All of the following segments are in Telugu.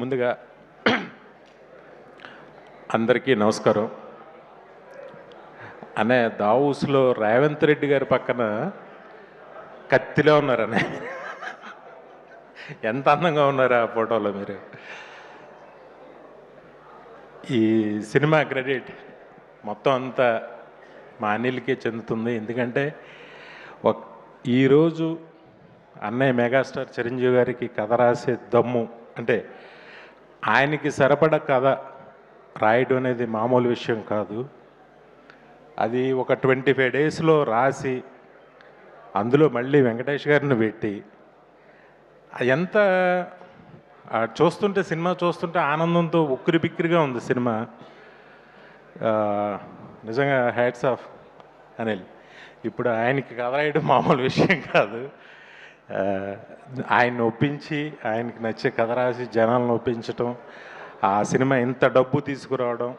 ముందుగా అందరికీ నమస్కారం. అనే దావూస్లో రేవంత్ రెడ్డి గారి పక్కన కత్తిలో ఉన్నారనే. ఎంత అందంగా ఉన్నారు ఆ ఫోటోలో మీరు. ఈ సినిమా క్రెడిట్ మొత్తం అంతా మా అనిల్కే చెందుతుంది. ఎందుకంటే ఈరోజు అన్నయ్య మెగాస్టార్ చిరంజీవి గారికి కథ రాసే దమ్ము అంటే ఆయనకి సరిపడ కథ రాయడం అనేది మామూలు విషయం కాదు. అది ఒక 25 డేస్లో రాసి అందులో మళ్ళీ వెంకటేష్ గారిని పెట్టి ఎంత చూస్తుంటే సినిమా చూస్తుంటే ఆనందంతో ఉక్కిరి బిక్కిరిగా ఉంది సినిమా. నిజంగా హ్యాట్స్ ఆఫ్ అనిల్. ఇప్పుడు ఆయనకి కథ రాయడం మామూలు విషయం కాదు. ఆయన్ని ఒప్పించి ఆయనకి నచ్చే కథ రాసి జనాలను ఒప్పించటం, ఆ సినిమా ఇంత డబ్బు తీసుకురావడం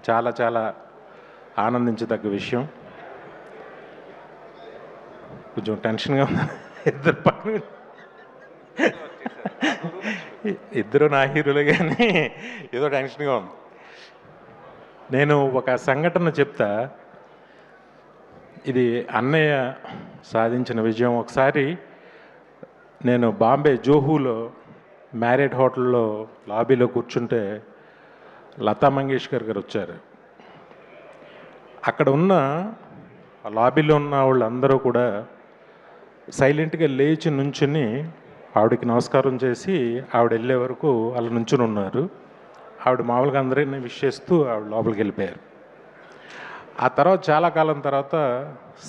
చాలా చాలా ఆనందించదగ్గ విషయం. కొంచెం టెన్షన్గా ఉంది. ఇద్దరు పక్కన ఇద్దరు నా హీరోలే కానీ ఏదో టెన్షన్గా ఉంది. నేను ఒక సంఘటన చెప్తా. ఇది అన్నయ్య సాధించిన విజయం. ఒకసారి నేను బాంబే జోహూలో మ్యారియట్ హోటల్లో లాబీలో కూర్చుంటే లతా మంగేష్కర్ గారు వచ్చారు. అక్కడ ఉన్న లాబీలో ఉన్న వాళ్ళందరూ కూడా సైలెంట్గా లేచి నుంచుని ఆవిడకి నమస్కారం చేసి ఆవిడ వెళ్ళే వరకు అలా నుంచుని ఉన్నారు. ఆవిడ మామూలుగా అందరినీ విష్ చేస్తూ ఆవిడ లోపలికి వెళ్ళిపోయారు. ఆ తర్వాత చాలా కాలం తర్వాత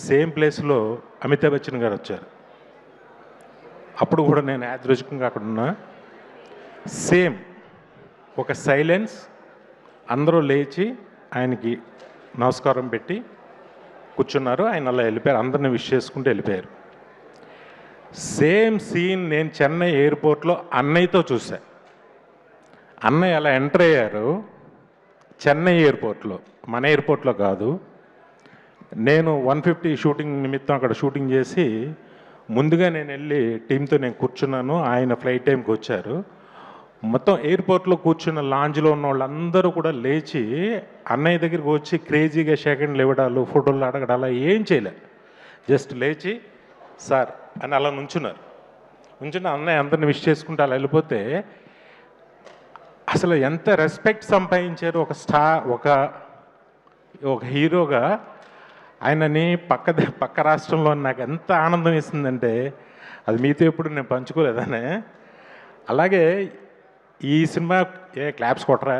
సేమ్ ప్లేస్లో అమితాబ్ బచ్చన్ గారు వచ్చారు. అప్పుడు కూడా నేను యాదృచ్ఛికంగా అక్కడ ఉన్నా. సేమ్ ఒక సైలెన్స్, అందరూ లేచి ఆయనకి నమస్కారం పెట్టి కూర్చున్నారు. ఆయన అలా వెళ్ళిపోయారు. అందరిని విష్ చేసుకుంటూ వెళ్ళిపోయారు. సేమ్ సీన్ నేను చెన్నై ఎయిర్పోర్ట్లో అన్నయ్యతో చూసా. అన్నయ్య అలా ఎంటర్ అయ్యారు చెన్నై ఎయిర్పోర్ట్లో, మన ఎయిర్పోర్ట్లో కాదు. నేను 150 షూటింగ్ నిమిత్తం అక్కడ షూటింగ్ చేసి ముందుగా నేను వెళ్ళి టీంతో నేను కూర్చున్నాను. ఆయన ఫ్లైట్ టైంకి వచ్చారు. మొత్తం ఎయిర్పోర్ట్లో కూర్చున్న లాంజ్లో ఉన్న వాళ్ళందరూ కూడా లేచి అన్నయ్య దగ్గరికి వచ్చి క్రేజీగా సెకండ్లు ఇవ్వడాలు, ఫోటోలు అడగడాలు ఏం చేయలే. జస్ట్ లేచి సార్ అని అలా నుంచున్నారు. నుంచున్న అన్నయ్య అందరిని విష్ చేసుకుంటూ అలా వెళ్ళిపోతే అసలు ఎంత రెస్పెక్ట్ సంపాదించారు. ఒక స్టార్, ఒక హీరోగా ఆయనని పక్క రాష్ట్రంలో నాకు ఎంత ఆనందం ఇస్తుందంటే అది మీతో ఎప్పుడు నేను పంచుకోలేదనే. అలాగే ఈ సినిమా క్లాప్స్ కొట్టరా,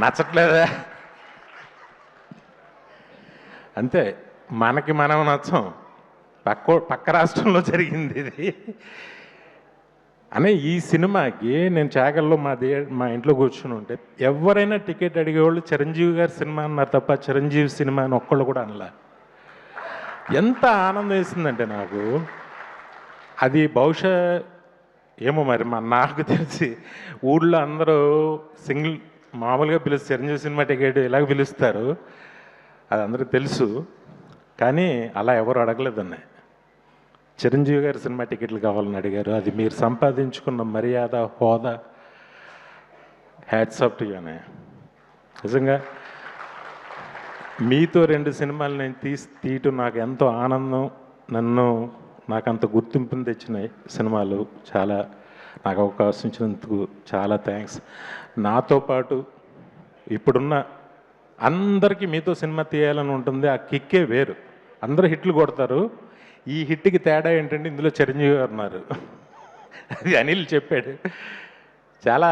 నచ్చట్లేదా? అంతే, మనకి మనం నచ్చం. పక్క రాష్ట్రంలో జరిగింది ఇది అనే. ఈ సినిమాకి నేను చాగల్లో మా ఇంట్లో కూర్చుని ఉంటే ఎవరైనా టికెట్ అడిగేవాళ్ళు చిరంజీవి గారి సినిమా అన్నారు తప్ప చిరంజీవి సినిమా అని ఒక్కళ్ళు కూడా అనలా. ఎంత ఆనందం వేసిందంటే నాకు. అది బహుశా ఏమో మరి నాకు తెలిసి ఊళ్ళో అందరూ సింగిల్ మామూలుగా పిలుస్తారు, చిరంజీవి సినిమా టికెట్ ఇలాగ పిలుస్తారు, అది అందరికీ తెలుసు. కానీ అలా ఎవరు అడగలేదన్న. చిరంజీవి గారి సినిమా టికెట్లు కావాలని అడిగారు. అది మీరు సంపాదించుకున్న మర్యాద, హోదా. హ్యాట్స్ ఆఫ్ టు యు అనే. నిజంగా మీతో 2 సినిమాలు నేను తీయటం నాకు ఎంతో ఆనందం. నాకు అంత గుర్తింపుని తెచ్చినాయి సినిమాలు. చాలా నాకు అవకాశం ఇచ్చినందుకు చాలా థ్యాంక్స్. నాతో పాటు ఇప్పుడున్న అందరికీ మీతో సినిమా తీయాలని ఉంటుంది. ఆ కిక్కే వేరు. అందరూ హిట్లు కొడతారు. ఈ హిట్కి తేడా ఏంటంటే ఇందులో చిరంజీవి గారు ఉన్నారు. అది అనిల్ చెప్పాడు. చాలా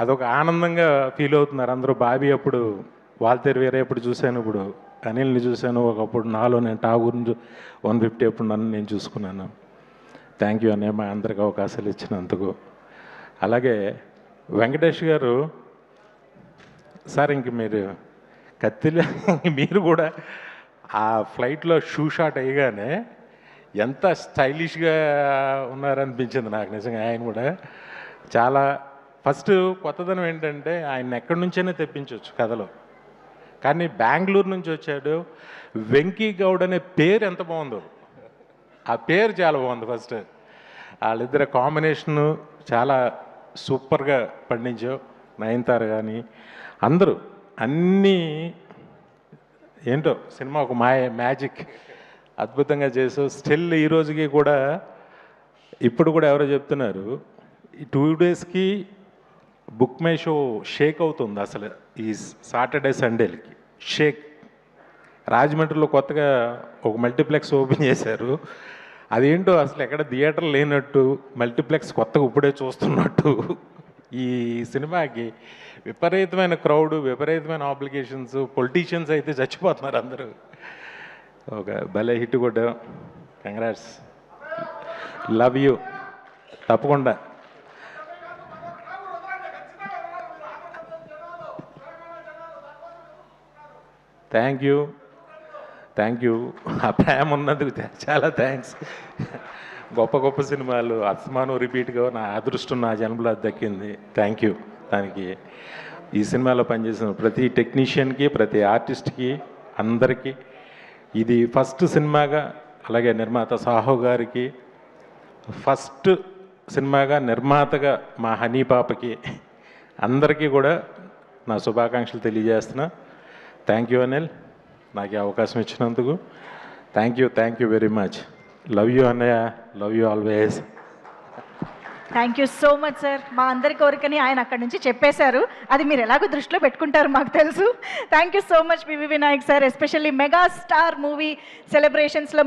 అదొక ఆనందంగా ఫీల్ అవుతున్నారు అందరూ. బాబీ అప్పుడు వాల్తేరు వేరే ఎప్పుడు చూశాను, ఇప్పుడు అనిల్ని చూశాను. ఒకప్పుడు నాలో నేను ఠాగూర్ని 150 ఎప్పుడు నన్ను నేను చూసుకున్నాను. థ్యాంక్ యూ అన్నయ్య మా అందరికి అవకాశాలు ఇచ్చినందుకు. అలాగే వెంకటేష్ గారు సార్, ఇంక మీరు కత్తిలో మీరు కూడా ఆ ఫ్లైట్లో షూ షాట్ అయ్యగానే ఎంత స్టైలిష్గా ఉన్నారనిపించింది నాకు నిజంగా. ఆయన కూడా చాలా ఫస్ట్ కొత్తదనం ఏంటంటే ఆయన ఎక్కడి నుంచైనా తెప్పించవచ్చు కథలో. కానీ బెంగళూరు నుంచి వచ్చాడు. వెంకీ గౌడ్ అనే పేరు ఎంత బాగుందో, ఆ పేరు చాలా బాగుంది ఫస్ట్. వాళ్ళిద్దరు కాంబినేషను చాలా సూపర్గా పండించావు. నయనతార కానీ అందరూ అన్నీ ఏంటో సినిమా ఒక మ్యాజిక్ అద్భుతంగా చేసావు. స్టిల్ ఈ రోజుకి కూడా ఇప్పుడు కూడా ఎవరో చెప్తున్నారు ఈ 2 డేస్కి బుక్ మై షో షేక్ అవుతుంది అసలు. ఈ సాటర్డే సండేలకి షేక్. రాజమండ్రిలో కొత్తగా ఒక మల్టీప్లెక్స్ ఓపెన్ చేశారు. అదేంటో అసలు ఎక్కడ థియేటర్ లేనట్టు, మల్టీప్లెక్స్ కొత్తగా ఇప్పుడే చూస్తున్నట్టు. ఈ సినిమాకి విపరీతమైన క్రౌడ్, విపరీతమైన ఆబ్లిగేషన్స్, పొలిటీషియన్స్ అయితే చచ్చిపోతున్నారు అందరూ. ఒక భలే హిట్ కొట్టాం. Congrats, love you. తప్పకుండా థ్యాంక్ యూ. ఆ ప్రేమ ఉన్నందుకు చాలా థ్యాంక్స్. గొప్ప గొప్ప సినిమాలు అస్మాను రిపీట్గా నా అదృష్టం నా జన్మలో అది దక్కింది. Thank you. దానికి ఈ సినిమాలో పనిచేసిన ప్రతి టెక్నీషియన్కి, ప్రతి ఆర్టిస్ట్కి, అందరికీ ఇది ఫస్ట్ సినిమాగా, అలాగే నిర్మాత సాహో గారికి ఫస్ట్ సినిమాగా, నిర్మాతగా మా హనీ పాపకి అందరికీ కూడా నా శుభాకాంక్షలు తెలియజేస్తున్నా. థ్యాంక్ యూ అనిల్, నాకు ఈ అవకాశం ఇచ్చినందుకు. Thank you very much. Love you అన్నయ్య, love you always. Thank you so much sir. మా అందరి కోరికని ఆయన అక్కడి నుంచి చెప్పేశారు. అది మీరు ఎలాగో దృష్టిలో పెట్టుకుంటారు మాకు తెలుసు. Thank you so much PV Vinayak sir. Especially mega star movie సెలబ్రేషన్స్లో